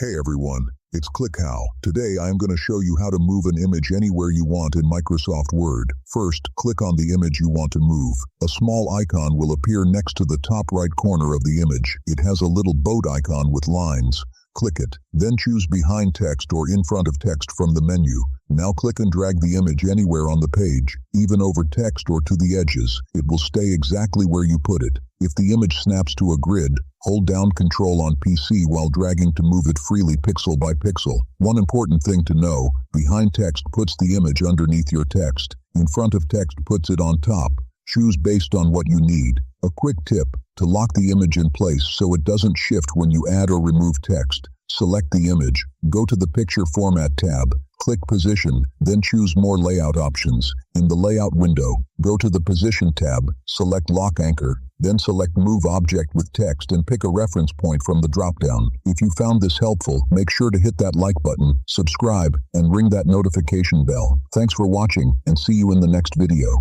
Hey everyone, it's ClickHow. Today I am going to show you how to move an image anywhere you want in Microsoft Word. First, click on the image you want to move. A small icon will appear next to the top right corner of the image. It has a little boat icon with lines. Click it. Then choose behind text or in front of text from the menu. Now click and drag the image anywhere on the page, even over text or to the edges. It will stay exactly where you put it. If the image snaps to a grid, hold down Control on PC while dragging to move it freely pixel by pixel. One important thing to know, behind text puts the image underneath your text. In front of text puts it on top. Choose based on what you need. A quick tip, to lock the image in place so it doesn't shift when you add or remove text. Select the image, go to the Picture Format tab, click Position, then choose More Layout options. In the Layout window, go to the Position tab, select Lock Anchor, then select Move Object with Text and pick a reference point from the dropdown. If you found this helpful, make sure to hit that like button, subscribe, and ring that notification bell. Thanks for watching, and see you in the next video.